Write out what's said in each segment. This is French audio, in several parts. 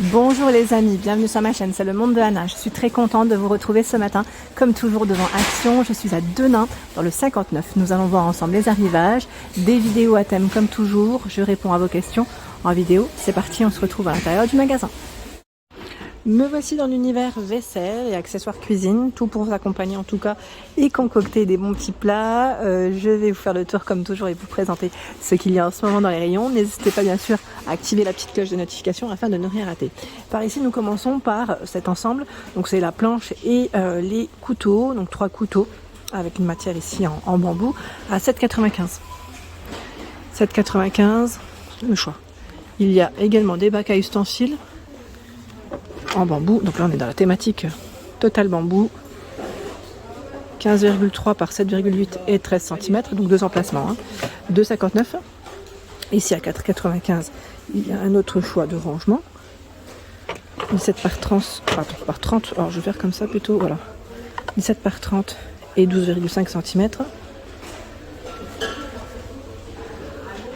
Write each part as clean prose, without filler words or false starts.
Bonjour les amis, bienvenue sur ma chaîne, c'est le monde de Anna. Je suis très contente de vous retrouver ce matin, comme toujours devant Action. Je suis à Denain, dans le 59. Nous allons voir ensemble les arrivages, des vidéos à thème comme toujours. Je réponds à vos questions en vidéo. C'est parti, on se retrouve à l'intérieur du magasin. Me voici dans l'univers vaisselle et accessoires cuisine, tout pour vous accompagner en tout cas et concocter des bons petits plats. Je vais vous faire le tour comme toujours et vous présenter ce qu'il y a en ce moment dans les rayons. N'hésitez pas bien sûr à activer la petite cloche de notification afin de ne rien rater. Par ici nous commençons par cet ensemble, donc c'est la planche et les couteaux, donc 3 couteaux avec une matière ici en bambou à 7,95. 7,95 le choix. Il y a également des bacs à ustensiles en bambou, donc là on est dans la thématique total bambou, 15,3 par 7,8 et 13 cm, donc 2 emplacements, 2,59. Ici à 4,95 il y a un autre choix de rangement, 17 par 30, alors je vais faire comme ça plutôt, voilà, 17 par 30 et 12,5 cm.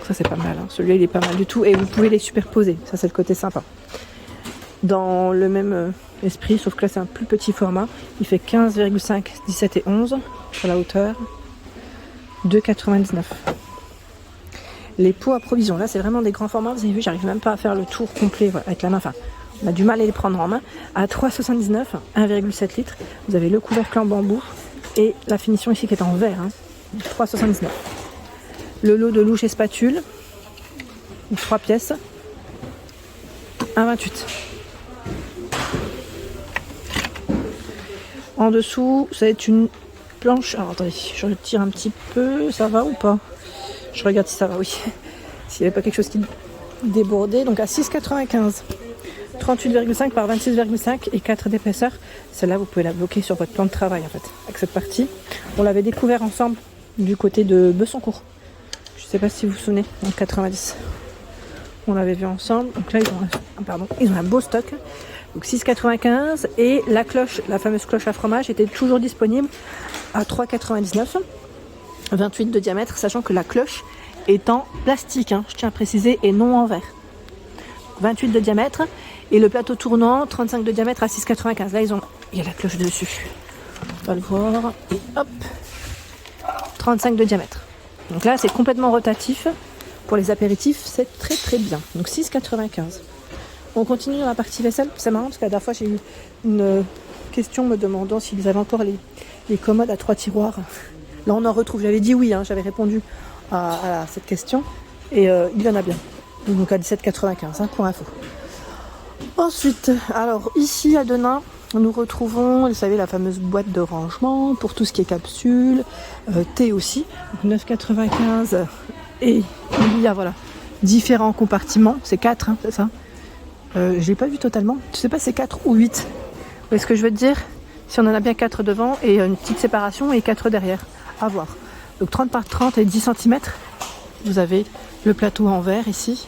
Ça c'est pas mal, celui-là il est pas mal du tout et vous pouvez les superposer, ça c'est le côté sympa. Dans le même esprit, sauf que là c'est un plus petit format. Il fait 15,5, 17 et 11 sur la hauteur. 2,99. Les pots à provision, là c'est vraiment des grands formats. Vous avez vu, j'arrive même pas à faire le tour complet avec la main. Enfin, on a du mal à les prendre en main. À 3,79, 1,7 litres. Vous avez le couvercle en bambou et la finition ici qui est en verre. 3,79. Le lot de louches et spatules, 3 pièces. 1,28. En dessous, ça va être une planche. Alors attendez, je retire un petit peu. Ça va ou pas? Je regarde si ça va, oui. S'il n'y avait pas quelque chose qui débordait. Donc à 6,95. 38,5 par 26,5 et 4 d'épaisseur. Celle-là, vous pouvez la bloquer sur votre plan de travail en fait. Avec cette partie. On l'avait découvert ensemble du côté de Bessancourt. Je ne sais pas si vous vous souvenez, en 90. On l'avait vu ensemble. Donc là, ils ont un beau stock. Donc 6,95 et la cloche, la fameuse cloche à fromage était toujours disponible à 3,99, 28 de diamètre, sachant que la cloche est en plastique, je tiens à préciser, et non en verre. 28 de diamètre et le plateau tournant 35 de diamètre à 6,95. Là il y a la cloche dessus. On va le voir et hop, 35 de diamètre. Donc là c'est complètement rotatif. Pour les apéritifs, c'est très très bien. Donc 6,95. On continue dans la partie vaisselle. C'est marrant parce que la dernière fois, j'ai eu une question me demandant s'ils avaient encore les commodes à 3 tiroirs. Là, on en retrouve. J'avais dit oui, j'avais répondu à cette question. Et il y en a bien. Donc à 17,95 pour info. Ensuite, alors ici à Denain, nous retrouvons, vous savez, la fameuse boîte de rangement pour tout ce qui est capsules, thé aussi. Donc 9,95 et il y a différents compartiments. C'est 4, c'est ça? Je l'ai pas vu totalement. Je sais pas si c'est 4 ou 8. Vous voyez ce que je veux te dire? Si on en a bien 4 devant et une petite séparation et 4 derrière. À voir. Donc 30 par 30 et 10 cm. Vous avez le plateau en verre ici.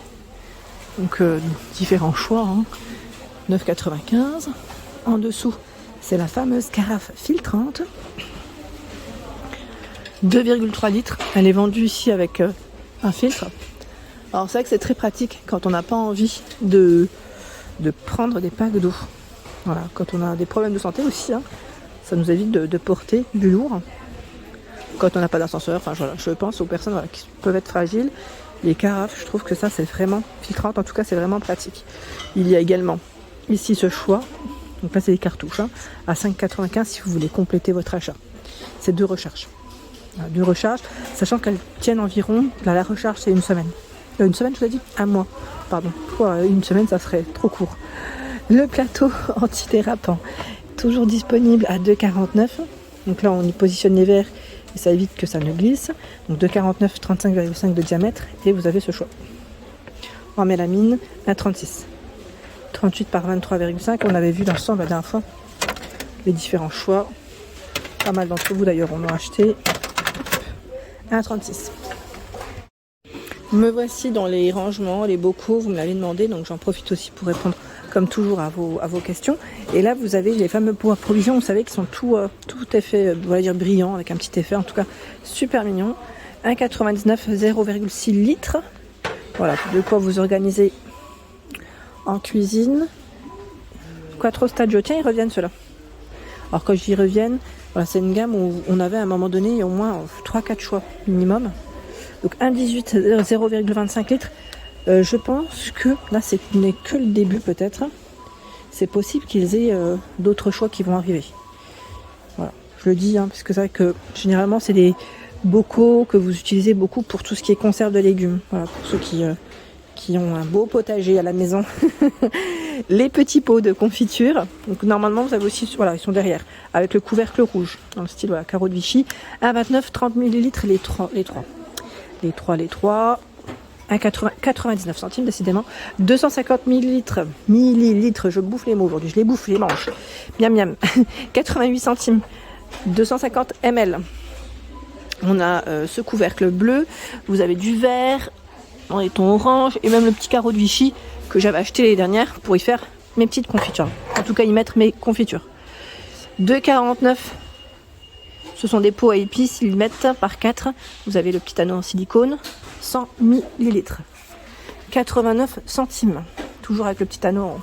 Donc différents choix. 9,95. En dessous, c'est la fameuse carafe filtrante. 2,3 litres. Elle est vendue ici avec un filtre. Alors c'est vrai que c'est très pratique quand on n'a pas envie de prendre des packs d'eau. Voilà, quand on a des problèmes de santé aussi, ça nous évite de porter du lourd. Quand on n'a pas d'ascenseur, je pense aux personnes qui peuvent être fragiles. Les carafes, je trouve que ça c'est vraiment filtrante, en tout cas c'est vraiment pratique. Il y a également ici ce choix, donc là c'est des cartouches, à 5,95 si vous voulez compléter votre achat. C'est 2 recharges. Voilà, 2 recharges, sachant qu'elles tiennent environ, la recharge c'est une semaine. Une semaine, je vous ai dit? Un mois, pardon. Une semaine, ça serait trop court. Le plateau antidérapant, toujours disponible à 2,49. Donc là, on y positionne les verres et ça évite que ça ne glisse. Donc 2,49, 35,5 de diamètre et vous avez ce choix. En mélamine, 1,36. 38 par 23,5. On avait vu l'ensemble la dernière fois. Les différents choix. Pas mal d'entre vous d'ailleurs en ont acheté. 1,36. Me voici dans les rangements, les bocaux, vous me l'avez demandé, donc j'en profite aussi pour répondre comme toujours à vos questions. Et là vous avez les fameux pots à provision, vous savez, qui sont tout effet, on va dire brillant, avec un petit effet, en tout cas super mignon. 1,99, 0,6 litres. Voilà, de quoi vous organiser en cuisine. Quattro Stadio, tiens, ils reviennent ceux-là. Alors quand je dis reviennent, voilà, c'est une gamme où on avait à un moment donné au moins 3-4 choix minimum. Donc 1,18, 0,25 litres. Je pense que là, ce n'est que le début peut-être. C'est possible qu'ils aient d'autres choix qui vont arriver. Voilà, je le dis, hein, parce que c'est vrai que généralement, c'est des bocaux que vous utilisez beaucoup pour tout ce qui est conserve de légumes. Voilà, pour ceux qui ont un beau potager à la maison. Les petits pots de confiture. Donc normalement, vous avez aussi, voilà, ils sont derrière, avec le couvercle rouge, dans le style voilà, carreau de Vichy. 1,29, 30 ml les trois. 1,99 centimes décidément. 250 millilitres, je bouffe les mots aujourd'hui, je les bouffe les manches. Miam miam. 88 centimes. 250 ml. On a ce couvercle bleu, vous avez du vert, dans les tons orange, et même le petit carreau de Vichy que j'avais acheté l'année dernière pour y faire mes petites confitures. En tout cas, y mettre mes confitures. 2,49. Ce sont des pots à épices, ils mettent par 4. Vous avez le petit anneau en silicone, 100 ml. 89 centimes. Toujours avec le petit anneau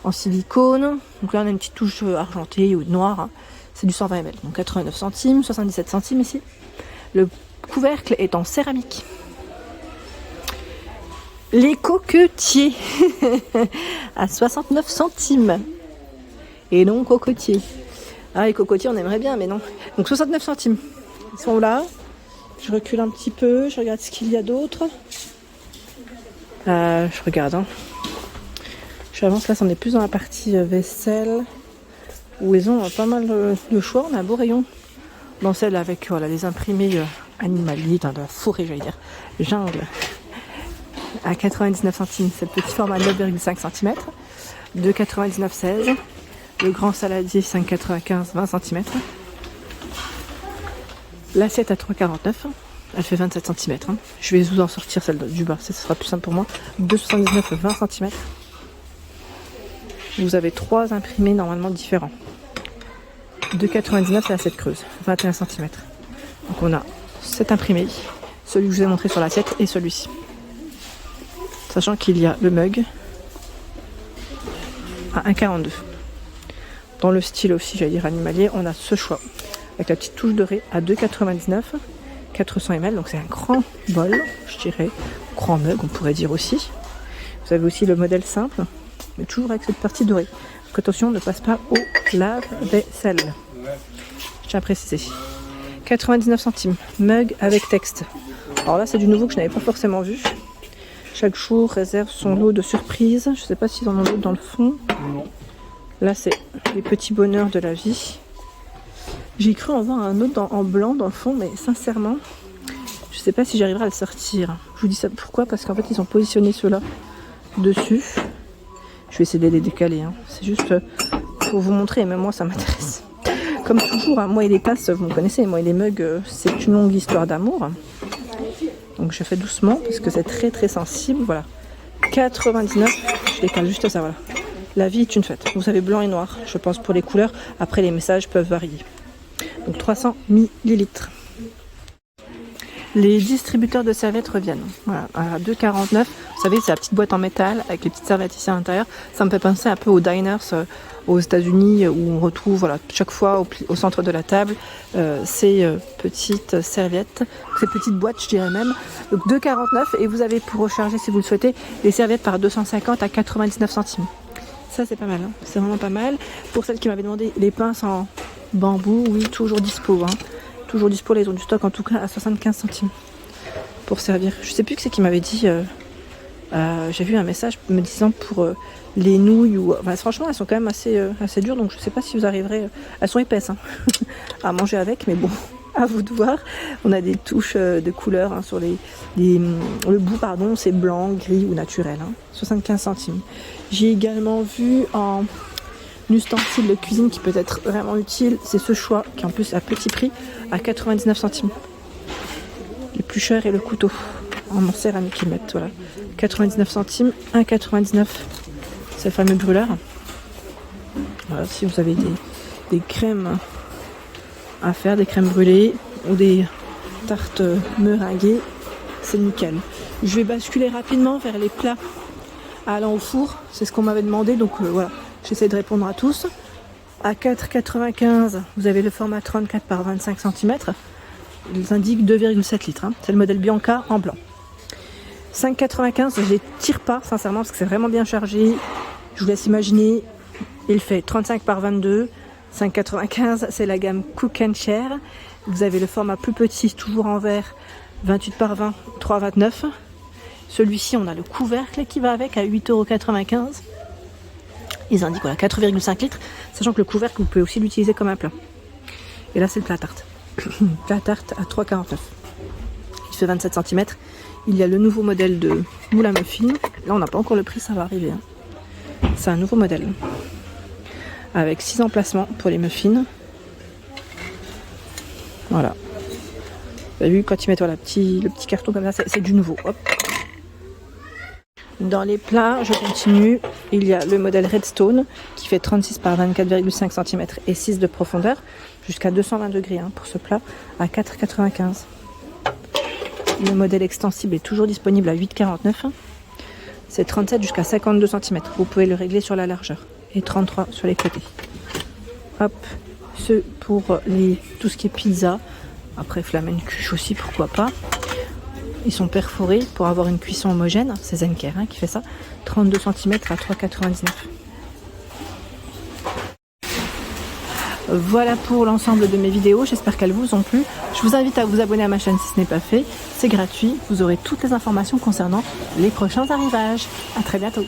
en silicone. Donc là, on a une petite touche argentée ou noire. Hein. C'est du 120 ml. Donc 89 centimes, 77 centimes ici. Le couvercle est en céramique. Les coquetiers à 69 centimes. Et non cocotiers. Ah, les cocotiers, on aimerait bien, mais non. Donc 69 centimes. Ils sont là. Je recule un petit peu. Je regarde ce qu'il y a d'autre. Je regarde. Hein. J'avance là, c'en est plus dans la partie vaisselle. Où ils ont pas mal de choix. On a un beau rayon. Dans celle avec voilà, les imprimés animaliers, dans la forêt, j'allais dire. Jungle. À 99 centimes, c'est le petit format 9,5 cm. 2,99 16. Le grand saladier 5,95 20 cm. L'assiette à 3,49. Elle fait 27 cm. Hein. Je vais vous en sortir celle du bas, ce sera plus simple pour moi. 2,79 20 cm. Vous avez 3 imprimés normalement différents. 2,99 c'est l'assiette creuse, 21 cm. Donc on a cet imprimé, celui que je vous ai montré sur l'assiette et celui-ci. Sachant qu'il y a le mug à 1,42. Dans le style aussi, j'allais dire animalier, on a ce choix avec la petite touche dorée à 2,99, 400 ml. Donc c'est un grand bol, je dirais, grand mug, on pourrait dire aussi. Vous avez aussi le modèle simple, mais toujours avec cette partie dorée. Donc attention, ne passe pas au lave-vaisselle. Je tiens à préciser. 99 centimes, mug avec texte. Alors là, c'est du nouveau que je n'avais pas forcément vu. Chaque jour réserve son lot de surprises. Je ne sais pas s'ils en ont d'autres dans le fond. Non. Là, c'est les petits bonheurs de la vie. J'ai cru en voir un autre en blanc dans le fond, mais sincèrement, je ne sais pas si j'arriverai à le sortir. Je vous dis ça pourquoi? Parce qu'en fait, ils ont positionné ceux-là dessus. Je vais essayer de les décaler. Hein. C'est juste pour vous montrer, même moi, ça m'intéresse. Comme toujours, hein, moi et les tasses, vous me connaissez, moi et les mugs, c'est une longue histoire d'amour. Donc je fais doucement parce que c'est très très sensible. Voilà. 99, je décale juste ça, voilà. La vie est une fête. Vous avez blanc et noir, je pense, pour les couleurs. Après, les messages peuvent varier. Donc 300 millilitres. Les distributeurs de serviettes reviennent. Voilà, à 2,49. Vous savez, c'est la petite boîte en métal avec les petites serviettes ici à l'intérieur. Ça me fait penser un peu aux diners aux États-Unis où on retrouve voilà, chaque fois au centre de la table ces petites serviettes, ces petites boîtes, je dirais même. Donc 2,49 et vous avez pour recharger, si vous le souhaitez, les serviettes par 250 à 99 centimes. Ça, c'est pas mal. Hein. C'est vraiment pas mal. Pour celles qui m'avaient demandé les pinces en bambou, oui, toujours dispo. Hein. Toujours dispo, là, ils ont du stock en tout cas à 75 centimes pour servir. Je sais plus que c'est qui m'avait dit. J'ai vu un message me disant pour les nouilles ou. Enfin, franchement, elles sont quand même assez dures, donc je sais pas si vous arriverez. Elles sont épaisses hein, à manger avec, mais bon, à vous de voir. On a des touches de couleurs hein, sur le bout, pardon, c'est blanc, gris ou naturel. Hein, 75 centimes. J'ai également vu en ustensile de cuisine qui peut être vraiment utile, c'est ce choix qui en plus à petit prix à 99 centimes. Les plus chers et le couteau en céramique qu'ils mettent, voilà. 99 centimes, 1,99. C'est le fameux brûleur. Voilà, si vous avez des crèmes à faire, des crèmes brûlées ou des tartes meringuées, c'est nickel. Je vais basculer rapidement vers les plats allant au four, c'est ce qu'on m'avait demandé, donc voilà. J'essaie de répondre à tous. À 4,95, vous avez le format 34 par 25 cm. Ils indiquent 2,7 litres. Hein. C'est le modèle Bianca en blanc. 5,95, je ne les tire pas sincèrement parce que c'est vraiment bien chargé. Je vous laisse imaginer. Il fait 35 par 22. 5,95, c'est la gamme Cook & Share. Vous avez le format plus petit, toujours en verre, 28 par 20, 3,29. Celui-ci, on a le couvercle qui va avec à 8,95 €. Ils indiquent voilà, 4,5 litres, sachant que le couvercle, vous pouvez aussi l'utiliser comme un plat. Et là, c'est le plat tarte. Plat tarte à 3,49. Il fait 27 cm. Il y a le nouveau modèle de moule à muffins. Là, on n'a pas encore le prix, ça va arriver. Hein. C'est un nouveau modèle. Avec 6 emplacements pour les muffins. Voilà. Vous avez vu, quand ils mettent voilà, le petit carton comme ça, c'est du nouveau. Hop. Dans les plats, je continue. Il y a le modèle Redstone qui fait 36 par 24,5 cm et 6 de profondeur. Jusqu'à 220 degrés hein, pour ce plat à 4,95. Le modèle extensible est toujours disponible à 8,49. C'est 37 jusqu'à 52 cm. Vous pouvez le régler sur la largeur. Et 33 sur les côtés. Hop. Ce pour tout ce qui est pizza. Après Flamencuche aussi, pourquoi pas. Ils sont perforés pour avoir une cuisson homogène. C'est Zenker hein, qui fait ça. 32 cm à 3,99. Voilà pour l'ensemble de mes vidéos. J'espère qu'elles vous ont plu. Je vous invite à vous abonner à ma chaîne si ce n'est pas fait. C'est gratuit. Vous aurez toutes les informations concernant les prochains arrivages. À très bientôt.